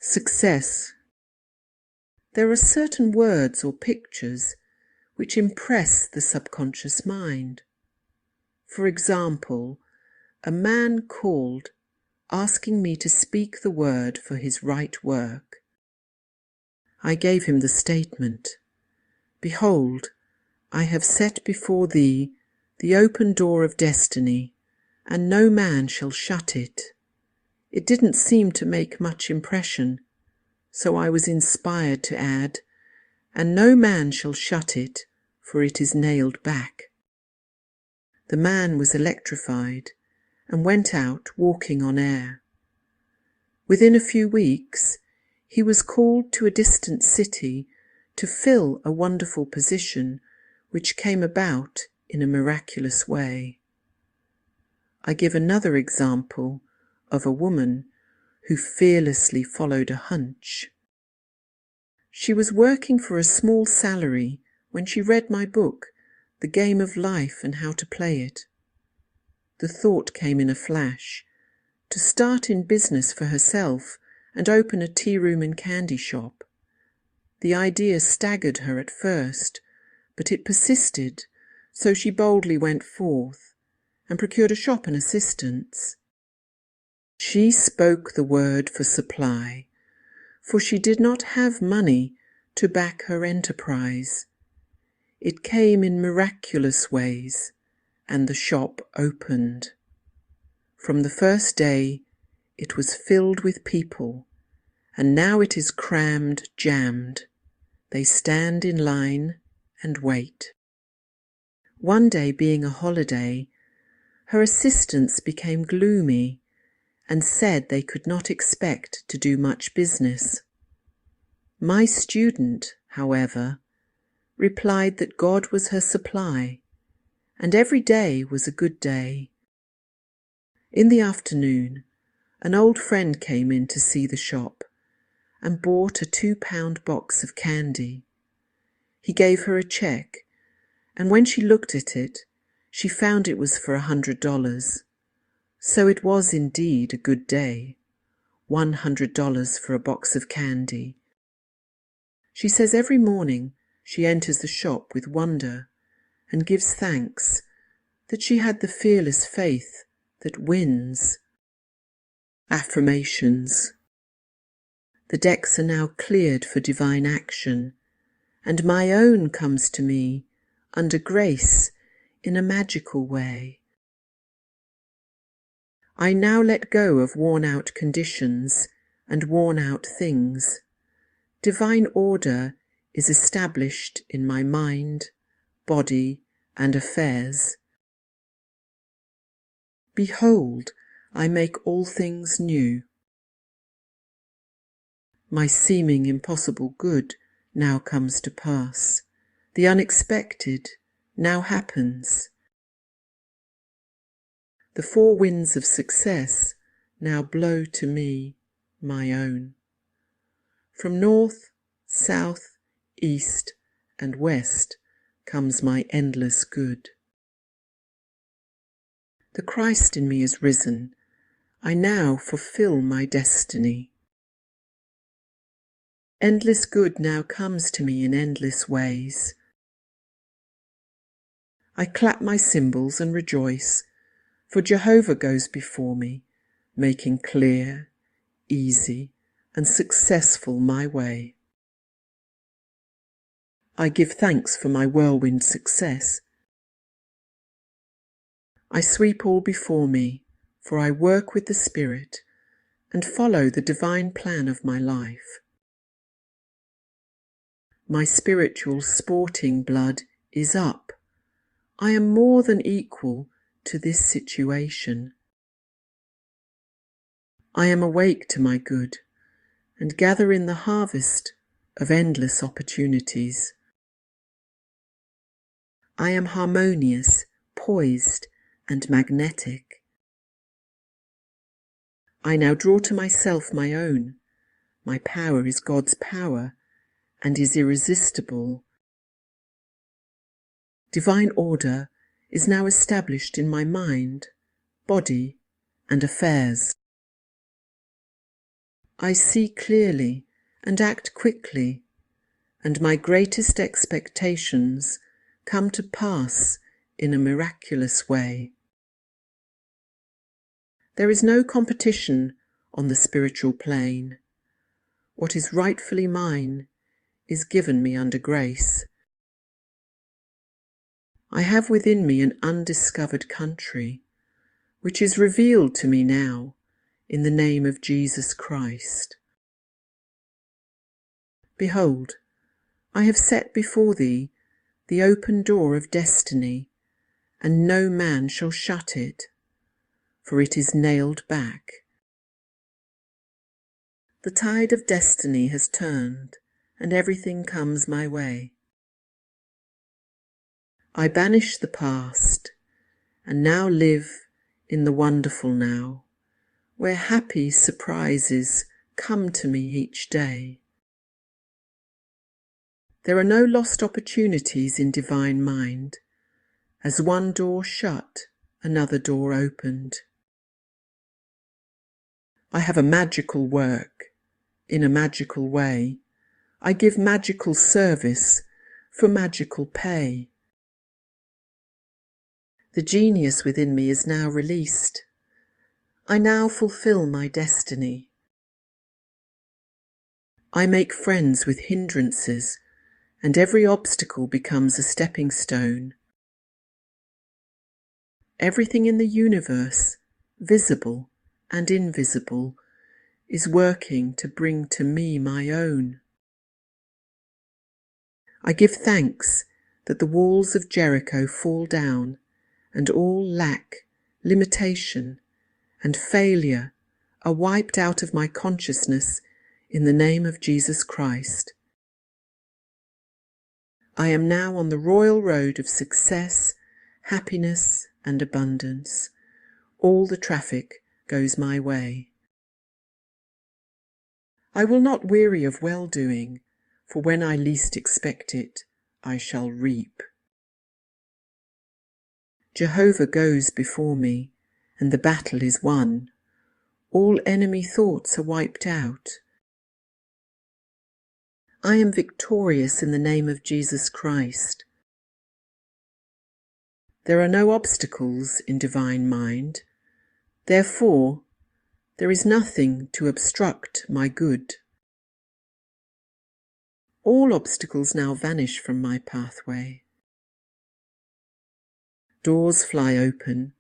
Success. There are certain words or pictures which impress the subconscious mind. For example, a man called asking me to speak the word for his right work. I gave him the statement, "Behold, I have set before thee the open door of destiny, and no man shall shut it." It didn't seem to make much impression, so I was inspired to add, "And no man shall shut it, for it is nailed back." The man was electrified and went out walking on air. Within a few weeks, he was called to a distant city to fill a wonderful position which came about in a miraculous way. I give another example of a woman who fearlessly followed a hunch. She was working for a small salary when she read my book, The Game of Life and How to Play It. The thought came in a flash, to start in business for herself and open a tea room and candy shop. The idea staggered her at first, but it persisted, so she boldly went forth and procured a shop and assistants. She spoke the word for supply, for she did not have money to back her enterprise. It came in miraculous ways, and the shop opened. From the first day, it was filled with people, and now it is crammed, jammed. They stand in line and wait. One day, being a holiday, her assistants became gloomy and said they could not expect to do much business. My student, however, replied that God was her supply, and every day was a good day. In the afternoon, an old friend came in to see the shop and bought a 2-pound box of candy. He gave her a check, and when she looked at it, she found it was for $100. So it was indeed a good day, $100 for a box of candy. She says every morning she enters the shop with wonder and gives thanks that she had the fearless faith that wins. Affirmations. The decks are now cleared for divine action, and my own comes to me under grace in a magical way. I now let go of worn-out conditions and worn-out things. Divine order is established in my mind, body, and affairs. Behold, I make all things new. My seeming impossible good now comes to pass. The unexpected now happens. The 4 winds of success now blow to me, my own. From north, south, east, and west comes my endless good. The Christ in me is risen. I now fulfill my destiny. Endless good now comes to me in endless ways. I clap my cymbals and rejoice, for Jehovah goes before me, making clear, easy, and successful my way. I give thanks for my whirlwind success. I sweep all before me, for I work with the Spirit and follow the divine plan of my life. My spiritual sporting blood is up. I am more than equal to this situation. I am awake to my good and gather in the harvest of endless opportunities. I am harmonious, poised, and magnetic. I now draw to myself my own. My power is God's power and is irresistible. Divine order is now established in my mind, body, and affairs. I see clearly and act quickly, and my greatest expectations come to pass in a miraculous way. There is no competition on the spiritual plane. What is rightfully mine is given me under grace. I have within me an undiscovered country, which is revealed to me now in the name of Jesus Christ. Behold, I have set before thee the open door of destiny, and no man shall shut it, for it is nailed back. The tide of destiny has turned, and everything comes my way. I banish the past, and now live in the wonderful now, where happy surprises come to me each day. There are no lost opportunities in divine mind. As one door shut, another door opened. I have a magical work, in a magical way. I give magical service for magical pay. The genius within me is now released. I now fulfill my destiny. I make friends with hindrances, and every obstacle becomes a stepping stone. Everything in the universe, visible and invisible, is working to bring to me my own. I give thanks that the walls of Jericho fall down, and all lack, limitation, and failure are wiped out of my consciousness in the name of Jesus Christ. I am now on the royal road of success, happiness, and abundance. All the traffic goes my way. I will not weary of well-doing, for when I least expect it, I shall reap. Jehovah goes before me, and the battle is won. All enemy thoughts are wiped out. I am victorious in the name of Jesus Christ. There are no obstacles in divine mind. Therefore, there is nothing to obstruct my good. All obstacles now vanish from my pathway. Doors fly open,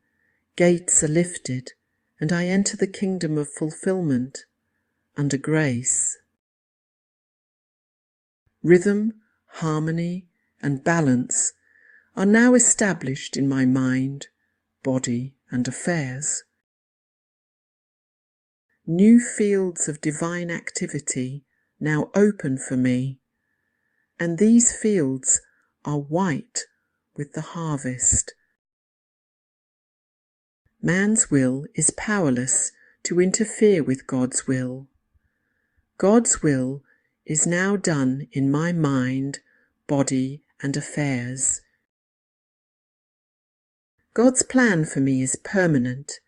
gates are lifted, and I enter the kingdom of fulfillment under grace. Rhythm, harmony, and balance are now established in my mind, body, and affairs. New fields of divine activity now open for me, and these fields are white with the harvest. Man's will is powerless to interfere with God's will. God's will is now done in my mind, body, and affairs. God's plan for me is permanent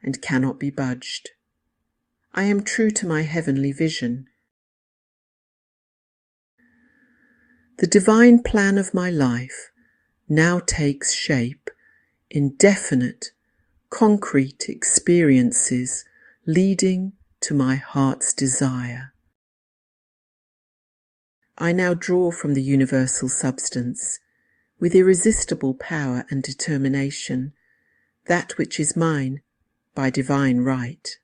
and cannot be budged. I am true to my heavenly vision. The divine plan of my life now takes shape in definite, concrete experiences leading to my heart's desire. I now draw from the universal substance, with irresistible power and determination, that which is mine by divine right.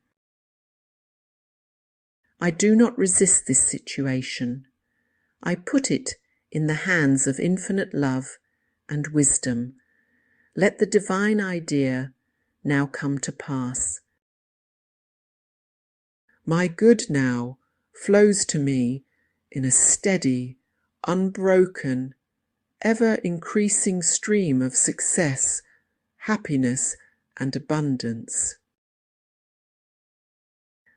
I do not resist this situation. I put it in the hands of infinite love and wisdom. Let the divine idea now come to pass. My good now flows to me in a steady, unbroken, ever-increasing stream of success, happiness, and abundance.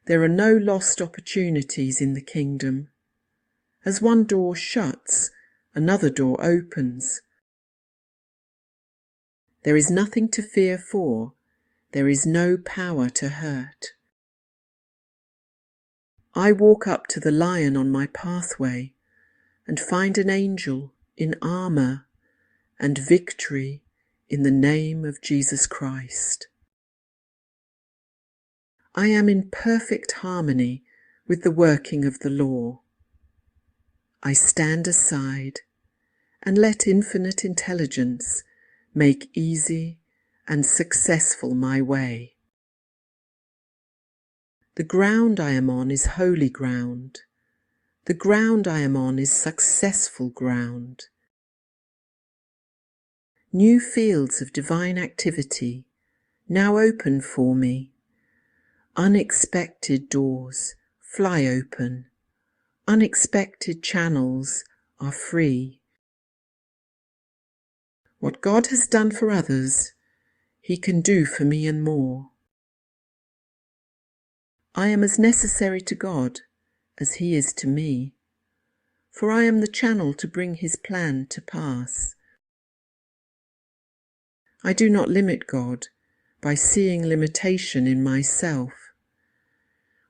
There are no lost opportunities in the kingdom. As one door shuts, another door opens. There is nothing to fear for, there is no power to hurt. I walk up to the lion on my pathway and find an angel in armour and victory in the name of Jesus Christ. I am in perfect harmony with the working of the law. I stand aside and let infinite intelligence make easy and successful my way. The ground I am on is holy ground. The ground I am on is successful ground. New fields of divine activity now open for me. Unexpected doors fly open. Unexpected channels are free. What God has done for others, He can do for me and more. I am as necessary to God as He is to me, for I am the channel to bring His plan to pass. I do not limit God by seeing limitation in myself.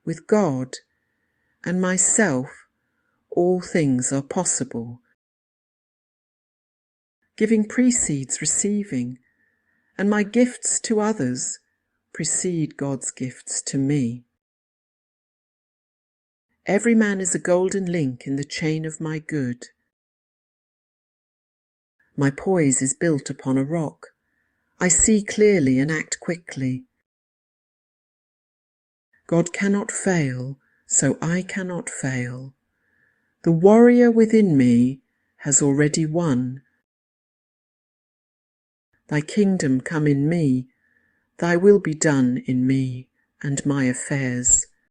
With God and myself, all things are possible. Giving precedes receiving, and my gifts to others precede God's gifts to me. Every man is a golden link in the chain of my good. My poise is built upon a rock. I see clearly and act quickly. God cannot fail, so I cannot fail. The warrior within me has already won. Thy kingdom come in me, thy will be done in me and my affairs.